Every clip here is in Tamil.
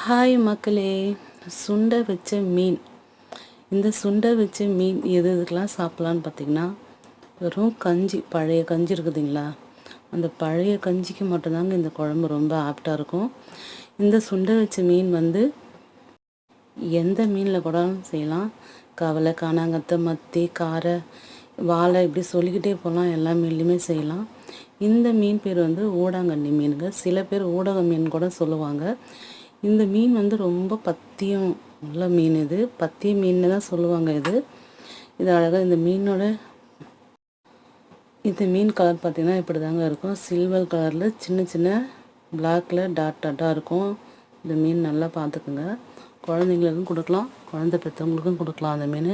ஹாய் மக்களே, சுண்டை வச்ச மீன். இந்த சுண்டை வச்ச மீன் இதுக்கெலாம் சாப்பிட்லான்னு பார்த்திங்கன்னா, வெறும் கஞ்சி, பழைய கஞ்சி இருக்குதுங்களா, அந்த பழைய கஞ்சிக்கு மட்டும்தாங்க இந்த குழம்பு ரொம்ப ஆப்டாக இருக்கும். இந்த சுண்டை வச்ச மீன் எந்த மீனில் கூட செய்யலாம். கவலை, காணாங்கத்தை, மத்தி, காரை, வாழை, இப்படி சொல்லிக்கிட்டே போகலாம். எல்லா மீன்லையுமே செய்யலாம். இந்த மீன் பேர் ஊடாங்கண்ணி மீனுங்க. சில பேர் ஊடக மீன் கூட சொல்லுவாங்க. இந்த மீன் ரொம்ப பத்தியம் உள்ள மீன். இது பத்திய மீன் தான் சொல்லுவாங்க. இது அழகாக இந்த மீன் கலர் பார்த்திங்கன்னா இப்படி தாங்க இருக்கும். சில்வர் கலரில் சின்ன சின்ன பிளாக்கில் டாட்டாக இருக்கும். இந்த மீன் நல்லா பார்த்துக்குங்க. குழந்தைங்களுக்கும் கொடுக்கலாம், குழந்தை பெற்றவங்களுக்கும் கொடுக்கலாம். அந்த மீன்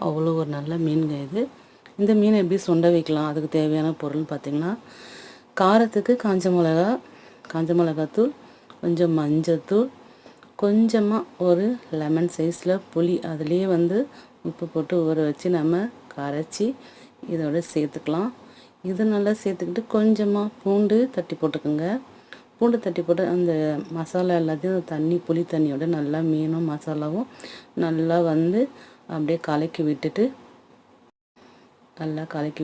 அவ்வளோ ஒரு நல்ல மீனுங்க இது. இந்த மீனை எப்படி சுண்டை வைக்கலாம், அதுக்கு தேவையான பொருள் பார்த்திங்கன்னா, காரத்துக்கு காஞ்ச மிளகாத்தூள், கொஞ்சம் மஞ்சத்தூள், கொஞ்சமாக ஒரு லெமன் சைஸில் புளி, அதுலேயே உப்பு போட்டு ஊற வச்சு நம்ம கரைச்சி இதோட சேர்த்துக்கலாம். இது நல்லா சேர்த்துக்கிட்டு கொஞ்சமாக பூண்டு தட்டி போட்டுக்கோங்க. பூண்டு தட்டி போட்டு அந்த மசாலா எல்லாத்தையும் புளி தண்ணியோட நல்லா மீனும் மசாலாவும் நல்லா அப்படியே கலக்கி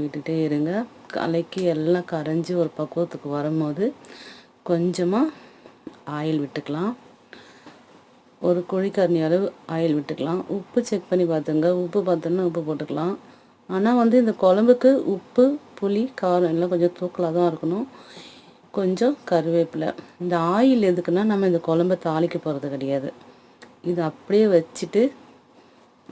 விட்டுட்டே இருங்க. கலக்கி எல்லாம் கரைஞ்சி ஒரு பக்குவத்துக்கு வரும்போது கொஞ்சமாக ஆயில் விட்டுக்கலாம். ஒரு குழிக்கரண்டி அளவு ஆயில் விட்டுக்கலாம். உப்பு செக் பண்ணி பார்த்துங்க. உப்பு பார்த்தோன்னா உப்பு போட்டுக்கலாம். ஆனால் இந்த குழம்புக்கு உப்பு, புளி, காரம் எல்லாம் கொஞ்சம் தூக்கலாக தான் இருக்கணும். கொஞ்சம் கருவேப்பிலை. இந்த ஆயில் எதுக்குன்னா, நம்ம இந்த குழம்பை தாளிக்க போகிறது கிடையாது. இது அப்படியே வச்சுட்டு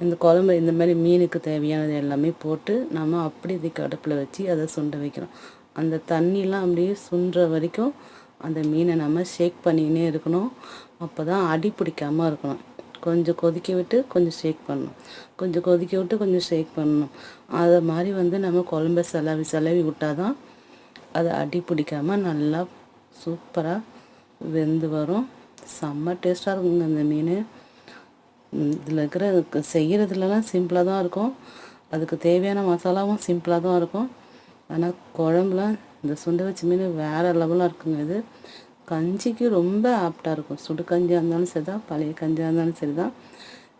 இந்த குழம்பு இந்த மாதிரி மீனுக்கு தேவையானது எல்லாமே போட்டு நம்ம அப்படி இதுக்கு அடுப்பில் வச்சு அதை சுண்ட வைக்கிறோம். அந்த தண்ணியெலாம் அப்படியே சுண்டுற வரைக்கும் அந்த மீனை நம்ம ஷேக் பண்ணிக்கினே இருக்கணும். அப்போ தான் அடி பிடிக்காமல் இருக்கணும். கொஞ்சம் கொதிக்க விட்டு கொஞ்சம் ஷேக் பண்ணணும், கொஞ்சம் கொதிக்க விட்டு கொஞ்சம் ஷேக் பண்ணணும். அதை மாதிரி நம்ம குழம்ப செலவி விட்டால் தான் அது அடி பிடிக்காமல் நல்லா சூப்பராக வெந்து வரும். செம்ம டேஸ்ட்டாக இருக்குங்க இந்த மீன். இதில் செய்கிறதுலலாம் சிம்பிளாக தான் இருக்கும். அதுக்கு தேவையான மசாலாவும் சிம்பிளாக தான் இருக்கும். ஆனால் குழம்புலாம் இந்த சுண்டை வச்ச மீன் வேறு லெவலாக இருக்குங்க. இது கஞ்சிக்கு ரொம்ப ஆப்டாக இருக்கும். சுடு கஞ்சியாக இருந்தாலும் சரி தான், பழைய கஞ்சியாக இருந்தாலும் சரி தான்.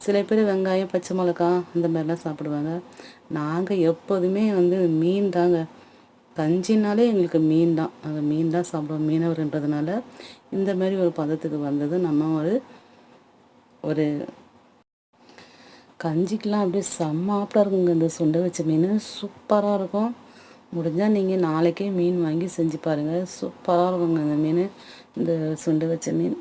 சில பேர் வெங்காயம், பச்சை மிளகா அந்த மாதிரிலாம் சாப்பிடுவாங்க. நாங்கள் எப்போதுமே மீன் தாங்க. கஞ்சினாலே எங்களுக்கு மீன் தான். நாங்கள் மீன் தான் சாப்பிடுவோம். மீனவர்ன்றதுனால இந்த மாதிரி ஒரு பதத்துக்கு வந்தது. நம்ம ஒரு கஞ்சிக்கெலாம் அப்படியே செம்ம ஆப்டாக இருக்குங்க. இந்த சுண்டை வச்ச மீன் சூப்பராக இருக்கும். முடிஞ்சால் நீங்கள் நாளைக்கே மீன் வாங்கி செஞ்சு பாருங்கள். சூப்பராக இருக்குங்க இந்த மீன், இந்த சுண்டை வச்ச மீன்.